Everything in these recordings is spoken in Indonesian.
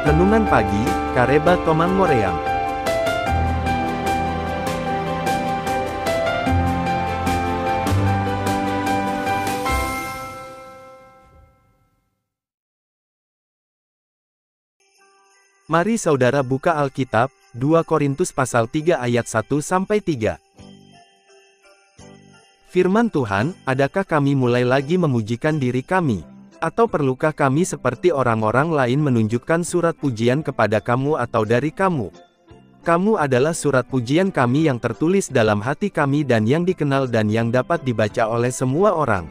Renungan Pagi, Kareba Tomang Moream. Mari saudara buka Alkitab, 2 Korintus pasal 3 ayat 1-3. Firman Tuhan, adakah kami mulai lagi memujikan diri kami? Atau perlukah kami seperti orang-orang lain menunjukkan surat pujian kepada kamu atau dari kamu? Kamu adalah surat pujian kami yang tertulis dalam hati kami dan yang dikenal dan yang dapat dibaca oleh semua orang.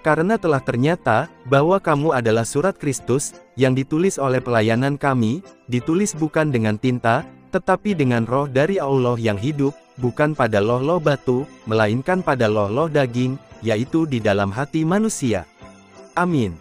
Karena telah ternyata, bahwa kamu adalah surat Kristus, yang ditulis oleh pelayanan kami, ditulis bukan dengan tinta, tetapi dengan roh dari Allah yang hidup, bukan pada loh-loh batu, melainkan pada loh-loh daging, yaitu di dalam hati manusia. Amin.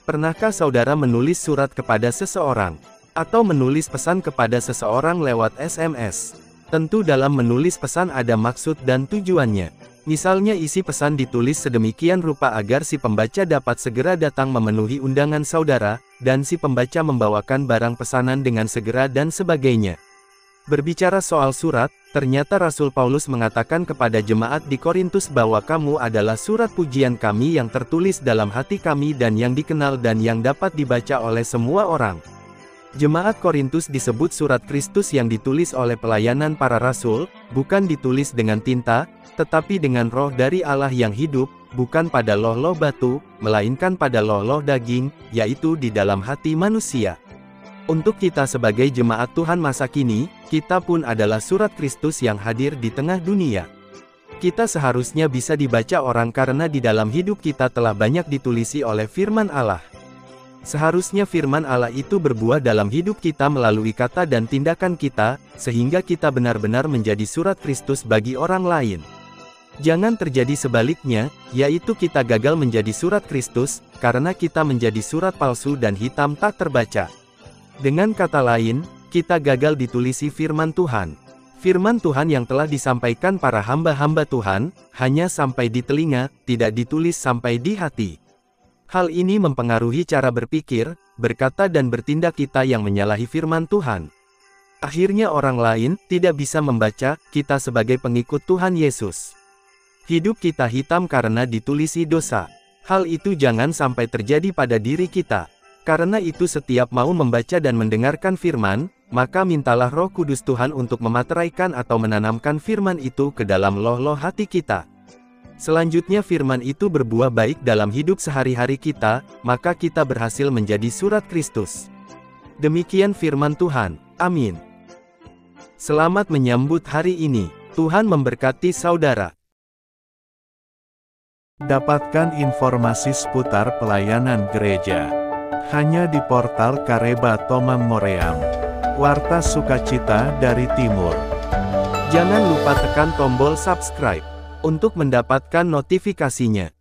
Pernahkah saudara menulis surat kepada seseorang? Atau menulis pesan kepada seseorang lewat SMS? Tentu dalam menulis pesan ada maksud dan tujuannya. Misalnya isi pesan ditulis sedemikian rupa agar si pembaca dapat segera datang memenuhi undangan saudara, dan si pembaca membawakan barang pesanan dengan segera dan sebagainya. Berbicara soal surat, ternyata Rasul Paulus mengatakan kepada jemaat di Korintus bahwa kamu adalah surat pujian kami yang tertulis dalam hati kami dan yang dikenal dan yang dapat dibaca oleh semua orang. Jemaat Korintus disebut surat Kristus yang ditulis oleh pelayanan para rasul, bukan ditulis dengan tinta, tetapi dengan roh dari Allah yang hidup, bukan pada loh-loh batu, melainkan pada loh-loh daging, yaitu di dalam hati manusia. Untuk kita sebagai jemaat Tuhan masa kini, kita pun adalah surat Kristus yang hadir di tengah dunia. Kita seharusnya bisa dibaca orang karena di dalam hidup kita telah banyak ditulisi oleh firman Allah. Seharusnya firman Allah itu berbuah dalam hidup kita melalui kata dan tindakan kita, sehingga kita benar-benar menjadi surat Kristus bagi orang lain. Jangan terjadi sebaliknya, yaitu kita gagal menjadi surat Kristus, karena kita menjadi surat palsu dan hitam tak terbaca. Dengan kata lain, kita gagal ditulisi firman Tuhan. Firman Tuhan yang telah disampaikan para hamba-hamba Tuhan, hanya sampai di telinga, tidak ditulis sampai di hati. Hal ini mempengaruhi cara berpikir, berkata dan bertindak kita yang menyalahi firman Tuhan. Akhirnya orang lain tidak bisa membaca kita sebagai pengikut Tuhan Yesus. Hidup kita hitam karena ditulisi dosa. Hal itu jangan sampai terjadi pada diri kita. Karena itu setiap mau membaca dan mendengarkan firman, maka mintalah Roh Kudus Tuhan untuk memateraikan atau menanamkan firman itu ke dalam loh-loh hati kita. Selanjutnya firman itu berbuah baik dalam hidup sehari-hari kita, maka kita berhasil menjadi surat Kristus. Demikian firman Tuhan. Amin. Selamat menyambut hari ini. Tuhan memberkati saudara. Dapatkan informasi seputar pelayanan gereja hanya di portal Kareba Tomang Moream. Warta Sukacita dari Timur. Jangan lupa tekan tombol subscribe untuk mendapatkan notifikasinya.